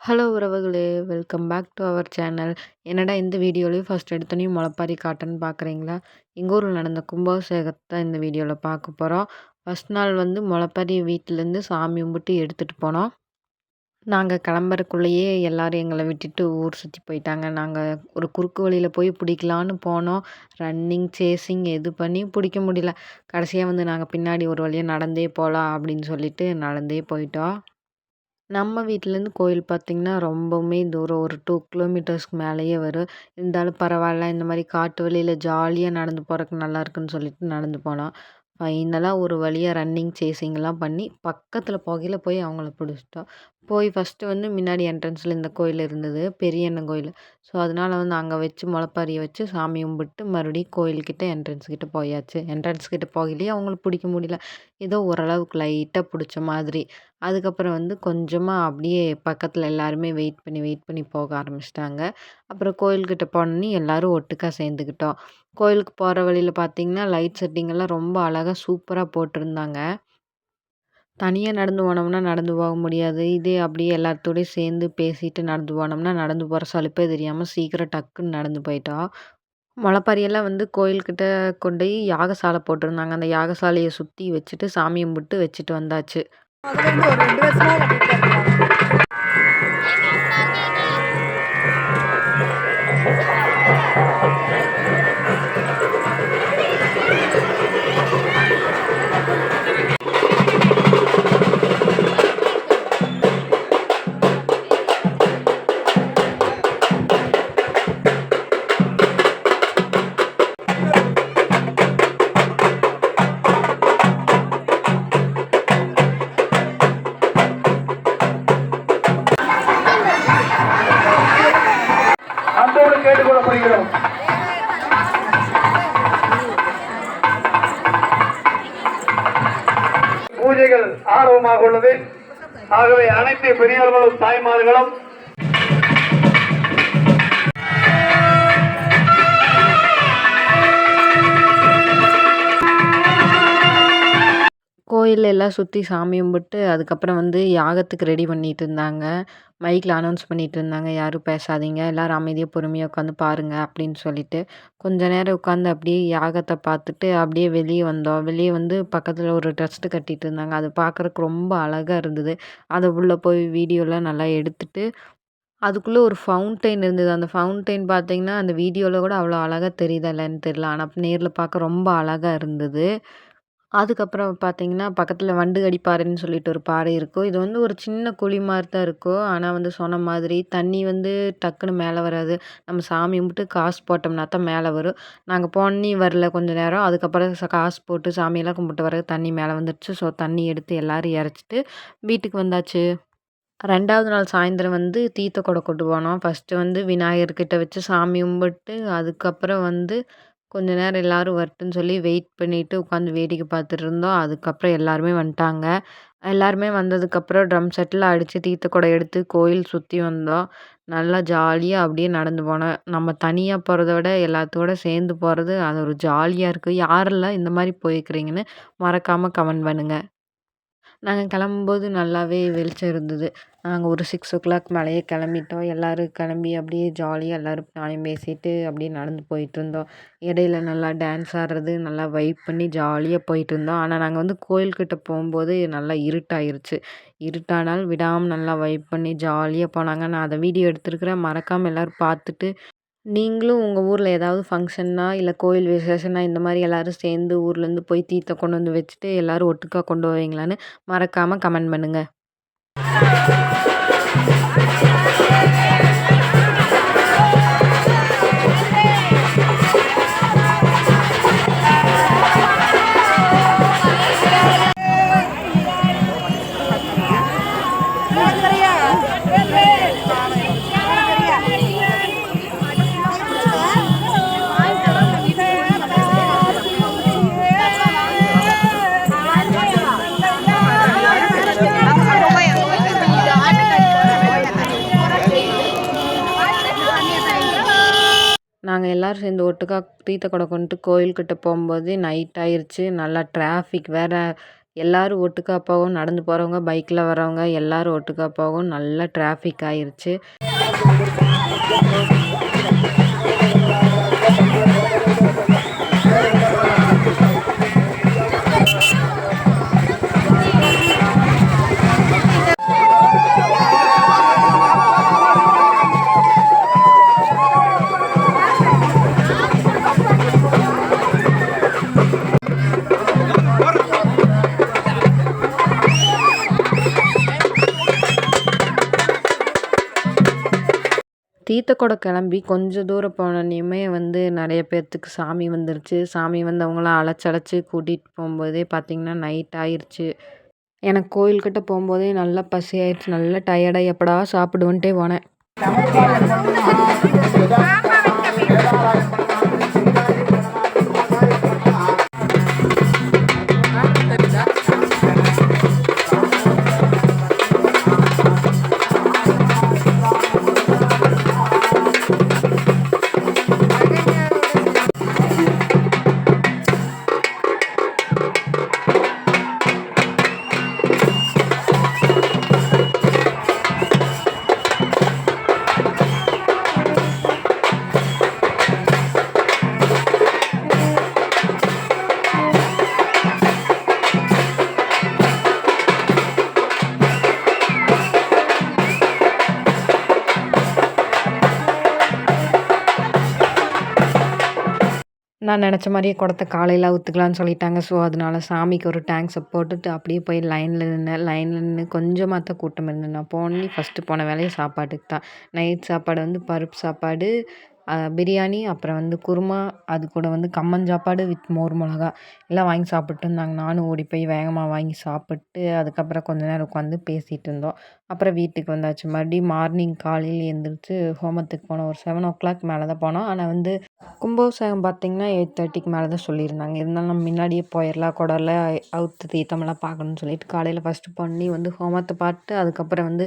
Hello உறவுகளே! Welcome back to our channel. என்னடா இந்த வீடியோலயும் ஃபர்ஸ்ட் எடுத்தோனயும் முளைப்பாரி காட்டுன்னு பார்க்குறீங்களா? எங்க ஊர்ல நடந்த கும்பாபிஷேகத்த இந்த வீடியோல பார்க்க போறோம். ஃபர்ஸ்ட் நாள் வந்து முளைப்பாரிய வீட்லேருந்து சாமி கும்பிட்டு எடுத்துட்டு போனோம். நாங்க கிளம்புறக்குள்ளேயே எல்லாரும் எங்கள விட்டுட்டு ஊர் சுத்தி போயிட்டாங்க. நாங்க ஒரு குறுக்கு வழியில போய் பிடிக்கலான்னு போனோம். ரன்னிங், சேசிங் எது பண்ணியும் பிடிக்க முடியல. கடைசியா வந்து நாங்க பின்னாடி ஒரு வழியா நடந்தே போலாம் அப்படின்னு சொல்லிட்டு நடந்தே போயிட்டோம். நம்ம வீட்லேருந்து கோயில் பார்த்தீங்கன்னா, ரொம்பவுமே தூரம். ஒரு 2 கிலோமீட்டர்ஸ்க்கு மேலேயே வரும். இருந்தாலும் பரவால்ல, இந்த மாரி காட்டு வழியில ஜாலியா நடந்து போறதுக்கு நல்லாயிருக்குன்னு சொல்லிட்டு நடந்து போனோம். ஃபைனலா ஒரு வழியா ரன்னிங், சேசிங்லாம் பண்ணி பக்கத்துல போகையில போய் அவங்கள பிடிச்சிட்டோம். போய் ஃபர்ஸ்ட்டு வந்து முன்னாடி என்ட்ரன்ஸ்ல இந்த கோயில் இருந்தது. பெரியண்ணன் கோயில். ஸோ, அதனால வந்து அங்க வச்சு முளைப்பாரிய வச்சு சாமி கும்பிட்டு மறுபடியும் கோயில்கிட்ட என்ட்ரன்ஸ் கிட்ட போயாச்சு. என்ட்ரன்ஸ் கிட்ட போகையிலயே அவங்களுக்கு பிடிக்க முடியல. ஏதோ ஓரளவுக்கு லைட்டா பிடிச்ச மாதிரி. அதுக்கப்புறம் வந்து கொஞ்சமா அப்படியே பக்கத்துல எல்லாருமே வெயிட் பண்ணி போக ஆரம்பிச்சுட்டாங்க. அப்புறம் கோயில்கிட்ட போனோனே எல்லாரும் ஒட்டுக்கா சேர்ந்துக்கிட்டோம். கோயிலுக்கு போற வழியில பார்த்தீங்கன்னா, லைட் செட்டிங் எல்லாம் ரொம்ப அழகா சூப்பரா போட்டிருந்தாங்க. தனியா நடந்து போனோம்னா நடந்து போக முடியாது. இதே அப்படியே எல்லாத்தோடயும் சேர்ந்து பேசிட்டு நடந்து போனோம்னா, நடந்து போற சலுப்பே தெரியாம சீக்கிரம் டக்குன்னு நடந்து போயிட்டோம். முளைப்பாரியெல்லாம் வந்து கோயில்கிட்ட கொண்டோய் யாகசாலை போட்டிருந்தாங்க. அந்த யாகசாலைய சுத்தி வச்சுட்டு சாமி கும்பிட்டு வச்சுட்டு வந்தாச்சு. அதுலேருந்து ஒரு 2 வருஷமா கட்டிட்டு இருக்காங்க. அன்போடு கேட்டுக்கொள்ளப்படுகிறோம். பூஜைகள் ஆர்வமாக உள்ளது. ஆகவே அனைத்து பெரியவர்களும் தாய்மார்களும் கோயில்ல எல்லாம் சுத்தி சாமி கும்பிட்டு, அதுக்கப்புறம் வந்து யாகத்துக்கு ரெடி பண்ணிட்டு இருந்தாங்க. மைக்ல அனௌன்ஸ் பண்ணிட்டு இருந்தாங்க. "யாரும் பேசாதீங்க. எல்லாரும் அமைதியா, பொறுமையா உட்காந்து பாருங்க" அப்படின்னு சொல்லிட்டு. கொஞ்ச நேரம் உட்காந்து அப்படியே யாகத்த பார்த்துட்டு, அப்படியே வெளிய வந்தோம். வெளிய வந்து பக்கத்துல ஒரு ட்ரஸ்ட் கட்டிட்டு இருந்தாங்க. அது பார்க்கறக்கு ரொம்ப அழகா இருந்தது. அத உள்ள போய் வீடியோலாம் நல்லா எடுத்துட்டு, அதுக்குள்ள ஒரு ஃபவுண்டைன் இருந்தது. அந்த ஃபவுண்டைன் பார்த்தீங்கன்னா, அந்த வீடியோல கூட அவ்வளோ அழகா தெரியுதா இல்லன்னு தெரியல. ஆனா நேர்ல பார்க்க ரொம்ப அழகா இருந்தது. அதுக்கப்புறம் பார்த்தீங்கன்னா, பக்கத்தில வண்டுகடி பாறைன்னு சொல்லிட்டு ஒரு பாறை இருக்கும். இது வந்து ஒரு சின்ன குழி மாரி தான் இருக்கும். ஆனா வந்து சொன்ன மாதிரி தண்ணி வந்து டக்குனு மேல வராது. நம்ம சாமி கும்பிட்டு காசு போட்டோம்னா தான் மேல வரும். நாங்க போனோனே வரல கொஞ்ச நேரம். அதுக்கப்புறம் காசு போட்டு சாமியெல்லாம் கும்பிட்டு வரது தண்ணி மேல வந்துருச்சு. ஸோ தண்ணி எடுத்து எல்லாரும் இறைச்சிட்டு வீட்டுக்கு வந்தாச்சு. 2வது நாள் சாயந்தரம் வந்து தீர்த்த குடம் கொண்டு போனோம். ஃபர்ஸ்ட்டு வந்து விநாயகர்கிட்ட வச்சு சாமி கும்பிட்டு, அதுக்கப்புறம் வந்து கொஞ்ச நேரம் எல்லாரும் வரட்டுன்னு சொல்லி வெயிட் பண்ணிட்டு உட்காந்து வேடிக்கை பார்த்துட்டு இருந்தோம். அதுக்கப்புறம் எல்லாருமே வந்துட்டாங்க. எல்லாருமே வந்ததுக்கப்புறம் ட்ரம் செட்டில அடிச்சு தீர்த்த குடம் எடுத்து கோயில் சுத்தி வந்தோம். நல்லா ஜாலியா அப்படியே நடந்து போனோம். நம்ம தனியா போறத விட எல்லாத்தோட சேர்ந்து போறது அது ஒரு ஜாலியா இருக்கு. யாரெல்லாம் இந்த மாரி போயிருக்கிறீங்கன்னு மறக்காம கமெண்ட் பண்ணுங்க. நாங்க கிளம்பும்போது நல்லாவே வெளிச்சம் இருந்தது. நாங்க ஒரு 6:00 மேலேயே கிளம்பிட்டோம். எல்லாரும் கிளம்பி அப்படியே ஜாலியா எல்லாரும் நியாயம் பேசிட்டு அப்படியே நடந்து போயிட்டுருந்தோம். இடையில நல்லா டான்ஸ் ஆடுறது, நல்லா வைப் பண்ணி ஜாலியா போயிட்டுருந்தோம். ஆனா நாங்க வந்து கோயில்கிட்ட போம்போது நல்லா இருட்டாயிருச்சு. இருட்டானாலும் விடாம நல்லா வைப் பண்ணி ஜாலியா போனாங்க. நான் அத வீடியோ எடுத்துருக்கிறேன். மறக்காம எல்லாரும் பார்த்துட்டு நீங்களும் உங்க ஊர்ல ஏதாவது ஃபங்ஷன்னா, இல்ல கோயில் விசேஷம்னா, இந்த மாரி எல்லாரும் சேர்ந்து ஊர்லேருந்து போய் தீர்த்தம் கொண்டு வந்து வச்சுட்டு, எல்லாரும் ஒட்டுக்கா கொண்டு போவீங்களான்னு மறக்காம கமெண்ட் பண்ணுங்க. நாங்க எல்லாரும் சேர்ந்து ஒட்டுக்கா தீர்த்த குடம் கொண்டுட்டு கோயில்கிட்ட போம்போது நைட் ஆயிருச்சு. நல்லா டிராஃபிக் வேற. எல்லாரும் ஒட்டுக்கா போகவும், நடந்து போகிறவங்க, பைக்கில் வரவங்க எல்லாரும் ஒட்டுக்கா போகவும் நல்லா டிராஃபிக் ஆயிருச்சு. தீர்த்தக்குடம் கிளம்பி கொஞ்சம் தூரம் போனோனையுமே நிறைய பேர்த்துக்கு சாமி வந்துருச்சு. சாமி வந்து அவங்களாம் அழைச்சு கூட்டிகிட்டு போகும்போதே பார்த்திங்கன்னா நைட் ஆயிருச்சு. எனக்கு கோயில்கிட்ட போகும்போதே நல்லா பசி ஆயிடுச்சு. நல்லா டயர்டாக எப்படா சாப்பிடுவோன்ட்டே போனேன். நான் நினச்ச மாதிரியே குடத்த காலையில் ஊற்றுக்கலான்னு சொல்லிட்டாங்க. ஸோ அதனால சாமிக்கு ஒரு டேங்க்ஸை போட்டுட்டு அப்படியே போய் லைனில் நின்னேன். லைனில் நின்று கொஞ்சமாக தான் கூட்டம் இருந்தது. நான் ஃபஸ்ட்டு போன வேலையே சாப்பாட்டுக்கு தான். நைட் சாப்பாடு பருப்பு சாப்பாடு, பிரியாணி, அப்புறம் குருமா, அது கூட கம்மஞ்சாப்பாடு வித் மோர் மிளகா எல்லாம் வாங்கி சாப்பிட்டு இருந்தாங்க. நானும் ஓடி போய் வேகமாக வாங்கி சாப்பிட்டு அதுக்கப்புறம் கொஞ்ச நேரம் உட்காந்து பேசிகிட்டு இருந்தோம். அப்புறம் வீட்டுக்கு வந்தாச்சு. மறுபடியும் மார்னிங் காலையில் எழுந்திரிச்சு ஹோமத்துக்கு போனோம். ஒரு 7:00 மேலே தான் போனோம். ஆனால் கும்பாபிஷேகம் பார்த்திங்கன்னா 8:30க்கு மேலே தான் சொல்லியிருந்தாங்க. இருந்தாலும் நம்ம முன்னாடியே போயிடலாம், குடம்லாம் அவுத்து தீர்த்தமெல்லாம் பார்க்கணுன்னு சொல்லிட்டு காலையில் ஃபஸ்ட்டு பண்ணி ஹோமத்தை பார்த்துட்டு அதுக்கப்புறம்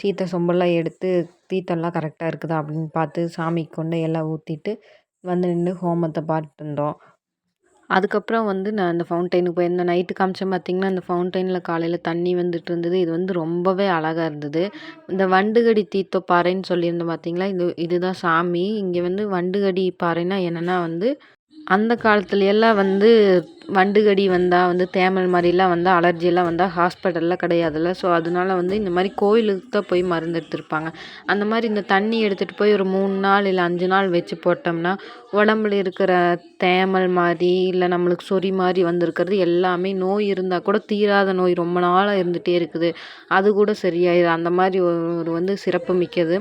தீர்த்த சொம்பெல்லாம் எடுத்து தீர்த்தம்லாம் கரெக்டாக இருக்குதா அப்படின்னு பார்த்து சாமிக்கு கொண்டு எல்லாம் ஊற்றிட்டு நின்று ஹோமத்தை பார்த்துட்டு இருந்தோம். அதுக்கப்புறம் நான் அந்த ஃபவுண்டைனுக்கு போயிருந்தேன். நைட்டு காமிச்சேன் பார்த்திங்கன்னா, அந்த ஃபவுண்டைனில் காலையில் தண்ணி வந்துட்டு இருந்தது. இது ரொம்பவே அழகாக இருந்தது. இந்த வண்டுகடி தீர்த்த பாறைன்னு சொல்லியிருந்தேன் பார்த்திங்களா, இதுதான் சாமி. இங்கே வண்டுகடி பாறைன்னா என்னென்னா அந்த காலத்துலலாம் வண்டுகடி வந்தால் தேமல் மாதிரிலாம் வந்தால் அலர்ஜியெல்லாம் வந்தால் ஹாஸ்பிட்டல்லாம் கிடையாதுல்ல. ஸோ அதனால இந்த மாதிரி கோயிலுக்கு தான் போய் மருந்து எடுத்துருப்பாங்க. அந்த மாதிரி இந்த தண்ணி எடுத்துகிட்டு போய் ஒரு 3 நாள் இல்லை 5 நாள் வச்சு போட்டோம்னா உடம்புல இருக்கிற தேமல் மாதிரி இல்லை நம்மளுக்கு சொறி மாதிரி வந்திருக்கிறது எல்லாமே, நோய் இருந்தால் கூட தீராத நோய் ரொம்ப நாளாக இருந்துகிட்டே இருக்குது, அது கூட சரியாயிடும். அந்த மாதிரி ஒரு சிறப்பு மிக்கது.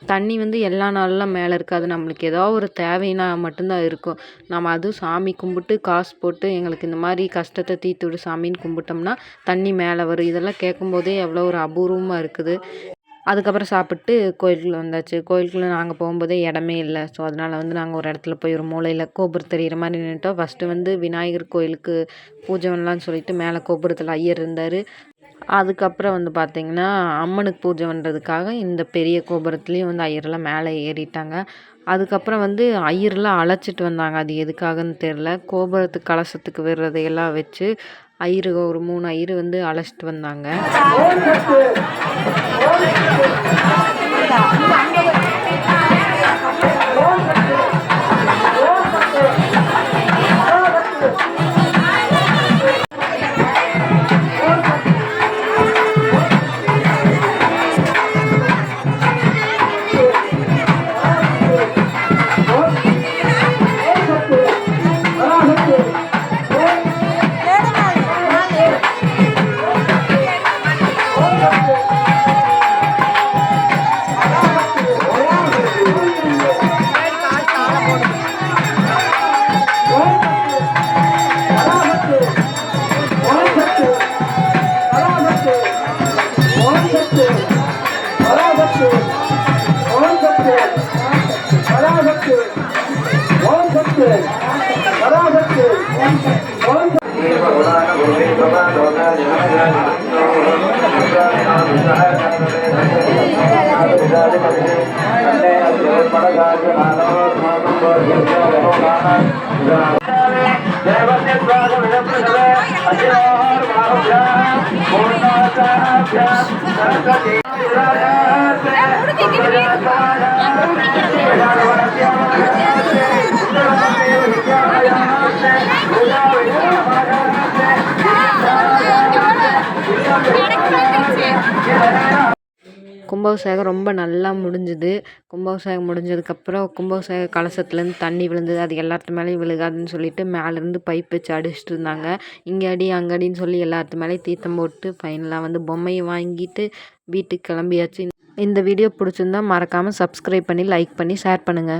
தண்ணி எல்லா நாள்லாம் மேலே இருக்காது. நம்மளுக்கு ஏதோ ஒரு தேவைன்னா மட்டும்தான் இருக்கும். நம்ம அதுவும் சாமி கும்பிட்டு காசு போட்டு எங்களுக்கு இந்த மாதிரி கஷ்டத்தை தீர்த்து விடு சாமின்னு கும்பிட்டோம்னா தண்ணி மேலே வரும். இதெல்லாம் கேட்கும்போதே எவ்வளோ ஒரு அபூர்வமாக இருக்குது. அதுக்கப்புறம் சாப்பிட்டு கோயிலுக்குள்ளே வந்தாச்சு. கோயிலுக்குள்ளே நாங்கள் போகும்போதே இடமே இல்லை. ஸோ அதனால் நாங்கள் ஒரு இடத்துல போய் ஒரு மூலையில் கோபுரம் தெரிகிற மாதிரி நின்றுட்டோம். ஃபஸ்ட்டு விநாயகர் கோயிலுக்கு பூஜை பண்ணலான்னு சொல்லிட்டு மேலே கோபுரத்தில் ஐயர் இருந்தார். அதுக்கப்புறம் பார்த்திங்கன்னா அம்மனுக்கு பூஜை பண்ணுறதுக்காக இந்த பெரிய கோபுரத்துலேயும் ஐயரெல்லாம் மேலே ஏறிட்டாங்க. அதுக்கப்புறம் ஐயரெல்லாம் அழைச்சிட்டு வந்தாங்க. அது எதுக்காகன்னு தெரில. கோபுரத்துக்கு கலசத்துக்கு விடுறதையெல்லாம் வச்சு ஐயரு ஒரு 3 ஐயரு அழைச்சிட்டு வந்தாங்க. கும்பாபிஷேகம் ரொம்ப நல்லா முடிஞ்சுது. கும்பாபிஷேகம் முடிஞ்சதுக்கப்புறம் கும்பாபிஷேக கலசத்துலேருந்து தண்ணி விழுந்தது. அது எல்லாத்து மேலேயும் விழுகாதுன்னு சொல்லிட்டு மேலேருந்து பைப் வச்சு அடிச்சுட்டு இருந்தாங்க. இங்கே அடி அங்கே அடின்னு சொல்லி எல்லாத்து மேலேயும் தீர்த்தம் போட்டு ஃபைனலாக வந்து பொம்மையை வாங்கிட்டு வீட்டுக்கு கிளம்பியாச்சு. இந்த வீடியோ பிடிச்சிருந்தா மறக்காமல் சப்ஸ்கிரைப் பண்ணி லைக் பண்ணி ஷேர் பண்ணுங்கள்.